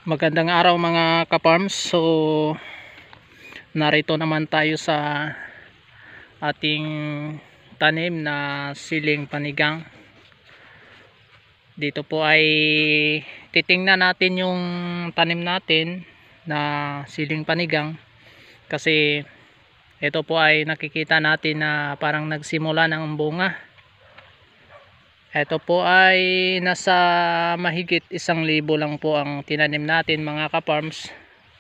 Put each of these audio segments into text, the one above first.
Magandang araw mga ka-farms. So narito naman tayo sa ating tanim na siling panigang. Dito po ay titingnan natin yung tanim natin na siling panigang, kasi ito po ay nakikita natin na parang nagsimula ng bunga. Ito po ay nasa mahigit 1,000 lang po ang tinanim natin mga ka-farms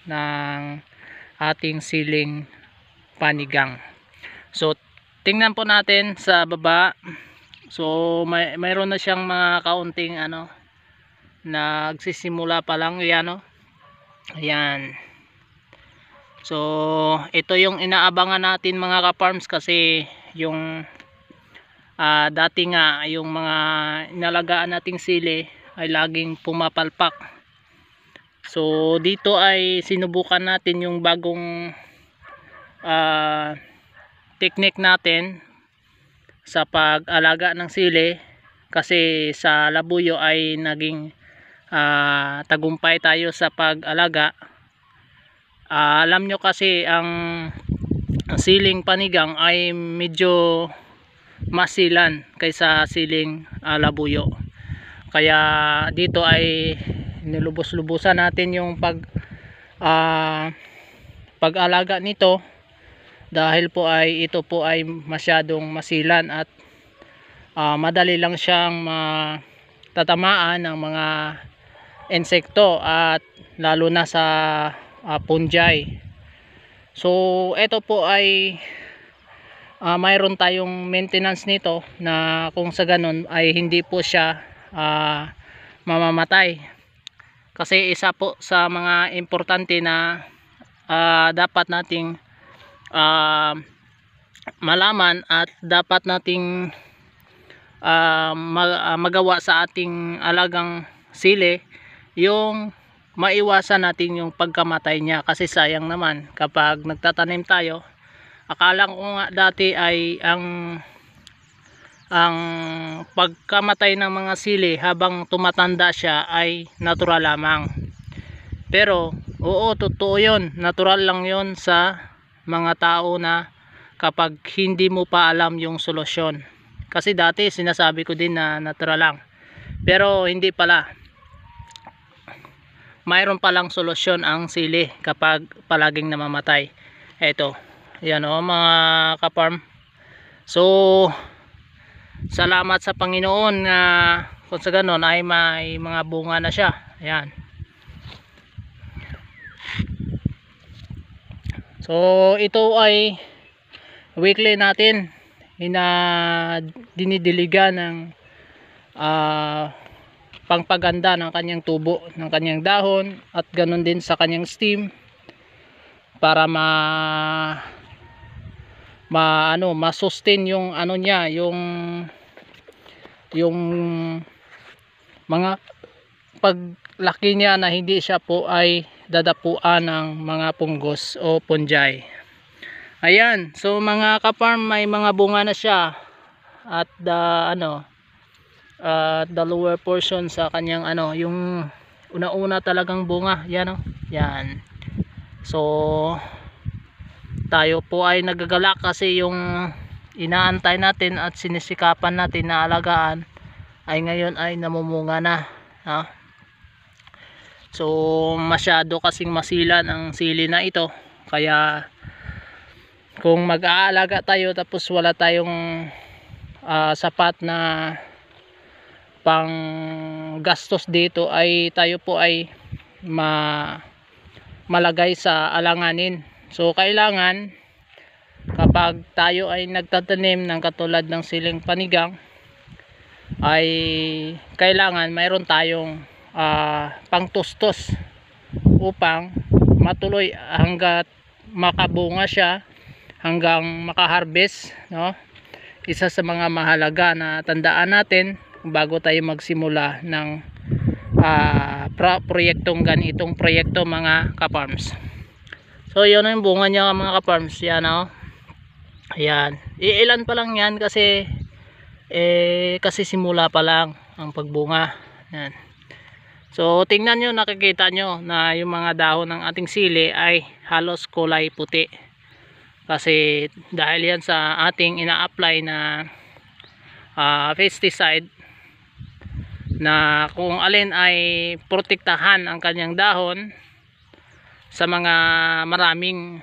ng ating siling panigang. So tingnan po natin sa baba. So mayroon na siyang mga kaunting nagsisimula pa lang yan, ayan. So ito yung inaabangan natin mga ka-farms, kasi yung dati nga yung mga inalagaan nating sili ay laging pumapalpak. So dito ay sinubukan natin yung bagong technique natin sa pag-alaga ng sili, kasi sa labuyo ay naging tagumpay tayo sa pag-alaga. Alam nyo kasi ang siling panigang ay medyo masilan kaysa siling labuyo, kaya dito ay nilubos-lubusan natin yung pag-alaga nito, dahil po ay ito po ay masyadong masilan at madali lang siyang matatamaan ng mga insekto at lalo na sa fungi. So ito po ay mayroon tayong maintenance nito, na kung sa ganun ay hindi po siya mamamatay. Kasi isa po sa mga importante na dapat nating malaman at dapat nating magawa sa ating alagang sili, yung maiwasan natin yung pagkamatay niya. Kasi sayang naman kapag nagtatanim tayo, akala ko nga dati ay ang pagkamatay ng mga sili habang tumatanda siya ay natural lamang. Pero oo, totoo yun, natural lang yun sa mga tao na kapag hindi mo pa alam yung solusyon. Kasi dati sinasabi ko din na natural lang, pero hindi pala. Mayroon palang solusyon ang sili kapag palaging namamatay. Eto, yan mga ka-farm. So salamat sa Panginoon na kung sa ganon ay may mga bunga na siya. Ayan. So ito ay weekly natin dinidiligan ng pangpaganda ng kanyang tubo, ng kanyang dahon, at ganon din sa kanyang stem, para ma-sustain yung niya, yung mga paglaki niya, na hindi siya po ay dadapuan ng mga punggos o fungi. Ayan, so mga ka-farm, may mga bunga na siya at the lower portion sa kanyang yung una-una talagang bunga, yan yan. So tayo po ay nagagalak kasi yung inaantay natin at sinisikapan natin na alagaan ay ngayon ay namumunga na, So masyado kasing masilan ang sili na ito, kaya kung mag-aalaga tayo tapos wala tayong sapat na pang gastos dito, ay tayo po ay malagay sa alanganin. So kailangan kapag tayo ay nagtatanim ng katulad ng siling panigang, ay kailangan mayroon tayong pangtustos upang matuloy hanggat makabunga siya, hanggang makaharvest, Isa sa mga mahalaga na tandaan natin bago tayo magsimula ng proyektong ganitong proyekto mga ka-farms. So yun yung bunga niya mga ka-farms, yan ayan, iilan pa lang yan kasi kasi simula pa lang ang pagbunga. Yan. So tingnan nyo, nakikita nyo na yung mga dahon ng ating sili ay halos kulay puti. Kasi dahil yan sa ating ina-apply na pesticide na kung alin ay protektahan ang kanyang dahon sa mga maraming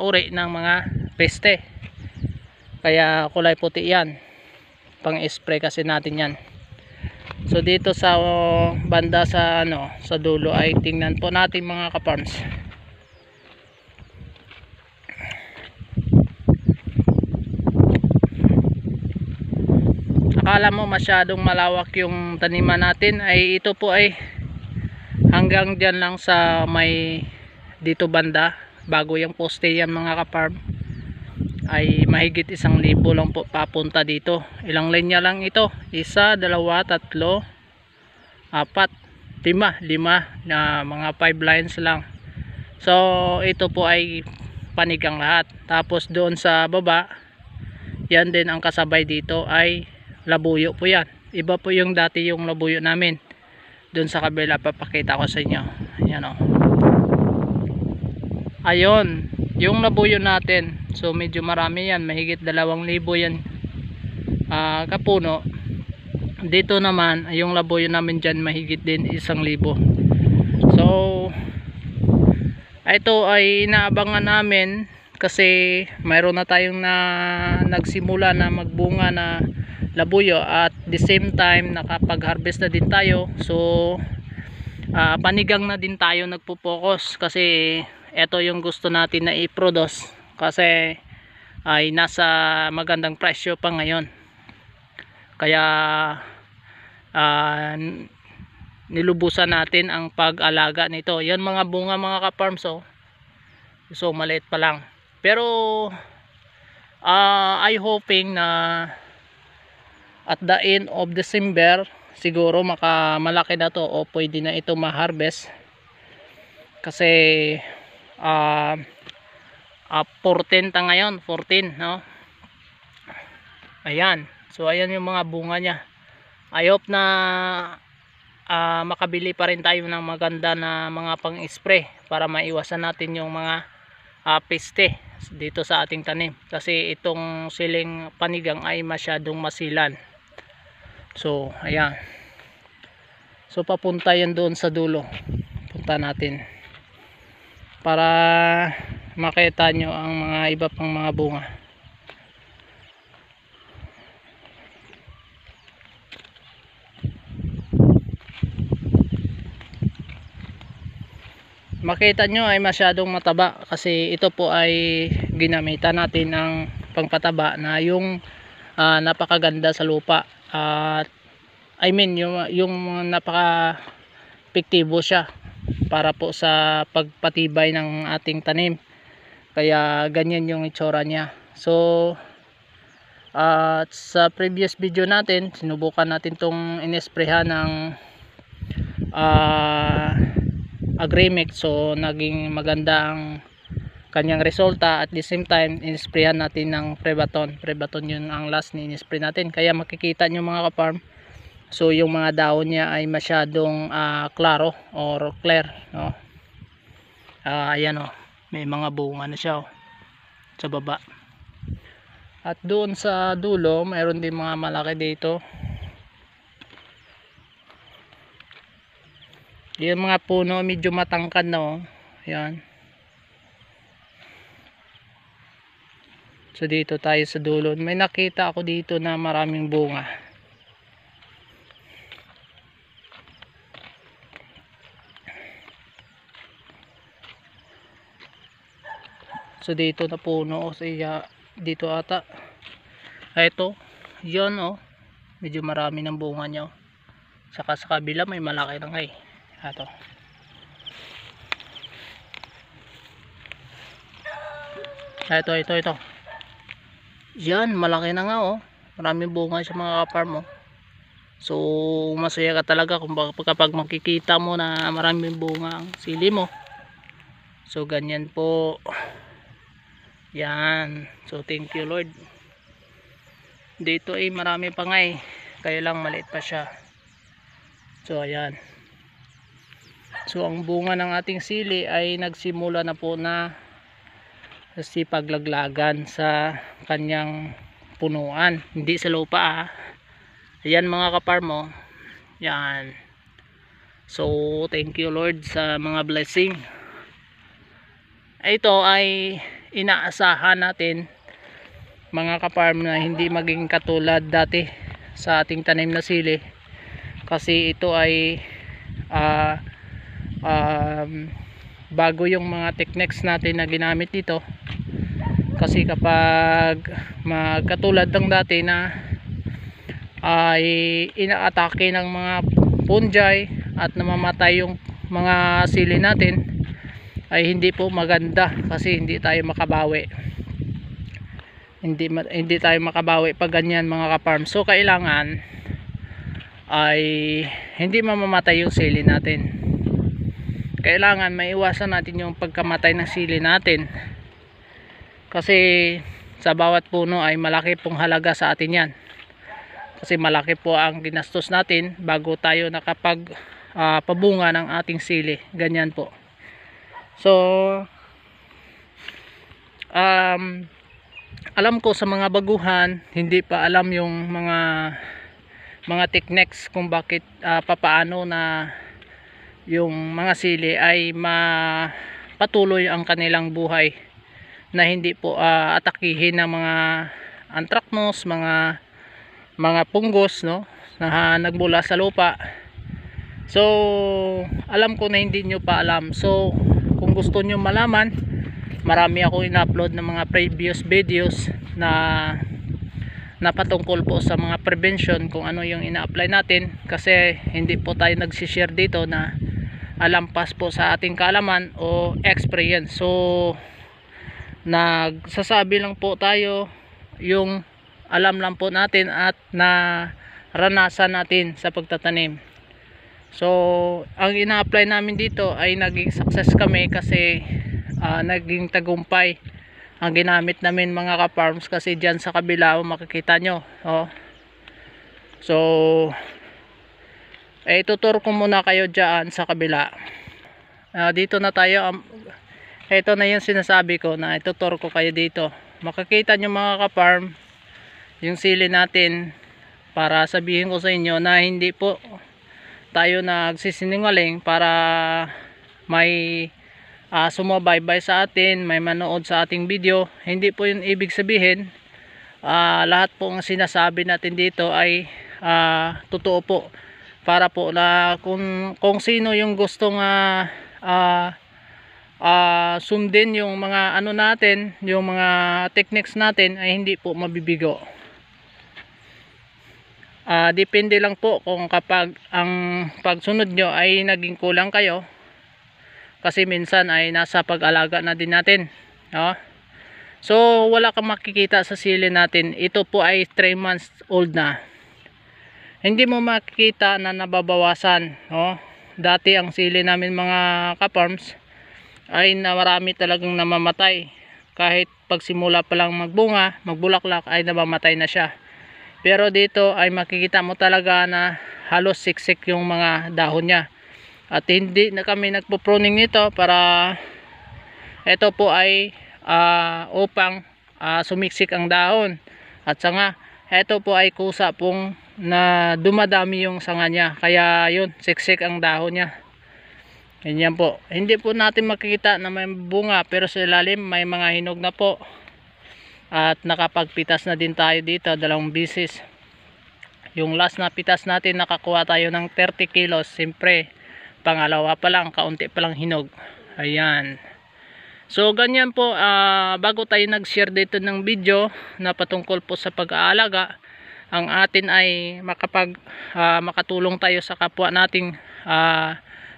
uri ng mga peste. Kaya kulay puti yan. Pang spray kasi natin yan. So dito sa banda sa sa dulo ay tingnan po natin mga ka-farms. Akala mo masyadong malawak yung taniman natin, ay ito po ay hanggang dyan lang sa may dito banda bago yung poste yan mga ka-farm ay mahigit 1,000 lang po papunta dito. Ilang linya lang ito? 1, 2, 3, 4, 5 na mga 5 lines lang. So ito po ay panigang lahat. Tapos doon sa baba, yan din ang kasabay dito ay labuyo po yan. Iba po yung dati yung labuyo namin. Doon sa kabila papakita ko sa inyo. Ayan o. Ayun, yung labuyo natin. So medyo marami yan, mahigit 2,000 yan kapuno. Dito naman yung labuyo namin dyan mahigit din 1,000. So ito ay inaabangan namin kasi mayroon na tayong nagsimula na magbunga na labuyo at the same time nakapag-harvest na din tayo. So panigang na din tayo nagpo-focus kasi ito yung gusto natin na i-produce kasi ay nasa magandang presyo pa ngayon. Kaya nilubusan natin ang pag-alaga nito. Yan mga bunga mga ka-farms oh. So maliit pa lang. Pero I hoping na at the end of December siguro malaki na to o pwede na ito ma-harvest. Kasi 14 ta ngayon, 14 no. Ayan. So ayan yung mga bunga niya. I hope na makabili pa rin tayo ng maganda na mga pang-spray para maiwasan natin yung mga peste dito sa ating tanim. Kasi itong siling panigang ay masyadong masilan. So ayan. So papunta yan doon sa dulo. Punta natin para makita nyo ang mga iba pang mga bunga. Makita nyo ay masyadong mataba kasi ito po ay ginamitan natin ng pangpataba na yung napakaganda sa lupa at I mean yung napaka epektibo siya para po sa pagpatibay ng ating tanim. Kaya ganyan yung itsura niya. So sa previous video natin sinubukan natin tong inesprehan ng Agrimix. So naging maganda ang kanyang resulta. At the same time inesprehan natin ng Prebaton. Prebaton yun ang last ni inesprey natin. Kaya makikita nyo mga ka-farm, so yung mga dahon niya ay masyadong klaro or clear no? Ayan o, may mga bunga na siya sa baba. At doon sa dulo mayroon din mga malaki dito. Yung mga puno medyo matangkad na ayan. So dito tayo sa dulo, may nakita ako dito na maraming bunga. So dito na puno o siya dito ata. Ito, yun medyo marami ng bunga niya. Saka sa kabila may malaki na nga Ito. Ito. Yan, malaki na nga Maraming bunga sa mga ka-farm So masaya ka talaga kung kapag makikita mo na maraming bunga ang sili mo. So ganyan po. Yan. So thank you Lord. Dito marami pa nga kaya lang maliit pa siya. So ayan. So ang bunga ng ating sili ay nagsimula na po na paglaglagan sa kanyang punuan, hindi sa lupa. Ayan mga kaparmo, yan. So thank you Lord sa mga blessing. Ito ay inaasahan natin mga kaparm na hindi maging katulad dati sa ating tanim na sili, kasi ito ay bago yung mga techniques natin na ginamit dito. Kasi kapag magkatulad ng dati na ay inaatake ng mga fungi at namamatay yung mga sili natin, ay hindi po maganda, kasi hindi tayo makabawi, hindi tayo makabawi pag ganyan mga kaparm. So kailangan ay hindi mamamatay yung sili natin, kailangan maiwasan natin yung pagkamatay ng sili natin, kasi sa bawat puno ay malaki pong halaga sa atin yan, kasi malaki po ang ginastos natin bago tayo nakapag pabunga ng ating sili, ganyan po. So alam ko sa mga baguhan hindi pa alam yung mga techniques kung bakit papaano na yung mga sili ay patuloy ang kanilang buhay, na hindi po atakihin ng mga anthracnose, mga punggos, no, na nagmula sa lupa. So alam ko na hindi nyo pa alam. So kung gusto nyo malaman, marami ako in-upload ng mga previous videos na patungkol po sa mga prevention, kung ano yung ina-apply natin, kasi hindi po tayo nagsishare dito na alampas po sa ating kaalaman o experience. So nagsasabi lang po tayo yung alam lang po natin at naranasan natin sa pagtatanim. So ang ina-apply namin dito ay naging success kami, kasi naging tagumpay ang ginamit namin mga ka-farms, kasi dyan sa kabila makikita nyo. So tuturo ko muna kayo dyan sa kabila. Dito na tayo. Ito na yung sinasabi ko na ituturo ko kayo dito. Makikita nyo mga ka-farm yung sili natin, para sabihin ko sa inyo na hindi po tayo nagsisinungaling para may sumabaybay sa atin, may manood sa ating video. Hindi po yun ibig sabihin. Lahat po ng sinasabi natin dito ay totoo po, para po na kung sino yung gustong sundin yung mga ano natin, yung mga techniques natin, ay hindi po mabibigo. Depende lang po kung kapag ang pagsunod nyo ay naging kulang kayo, kasi minsan ay nasa pag-alaga na din natin, no? So wala kang makikita sa sili natin. Ito po ay 3 months old na, hindi mo makikita na nababawasan, no? Dati ang sili namin mga ka-farms ay marami talagang namamatay, kahit pagsimula pa lang magbunga, magbulaklak ay namamatay na siya. Pero dito ay makikita mo talaga na halos siksik yung mga dahon niya. At hindi na kami nagpo-pruning nito, para ito po ay upang sumiksik ang dahon at sanga. Ito po ay kusa pong na dumadami yung sanga niya, kaya yun, siksik ang dahon niya. Ganyan po. Hindi po natin makikita na may bunga, pero sa ilalim may mga hinog na po. At nakapagpitas na din tayo dito 2 beses. Yung last na pitas natin, nakakuha tayo ng 30 kilos. Siyempre pangalawa pa lang, kaunti pa lang hinog. Ayan. So ganyan po, bago tayo nag-share dito ng video na patungkol po sa pag-aalaga, ang atin ay makatulong tayo sa kapwa nating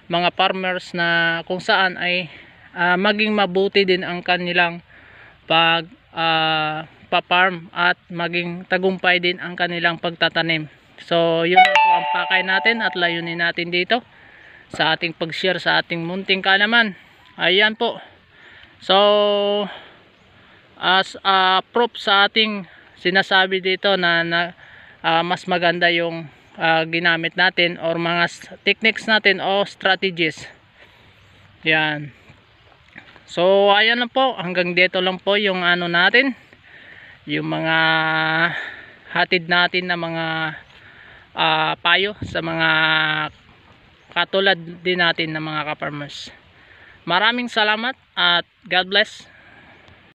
mga farmers, na kung saan ay maging mabuti din ang kanilang pa-farm at maging tagumpay din ang kanilang pagtatanim. So yun po ang pakay natin at layunin natin dito sa ating pag-share sa ating munting kaalaman. Ayan po. So as proof sa ating sinasabi dito na mas maganda yung ginamit natin or mga techniques natin o strategies. Yan. So ayan lang po, hanggang dito lang po yung ano natin, yung mga hatid natin na mga payo sa mga katulad din natin na mga ka-farmers. Maraming salamat at God bless.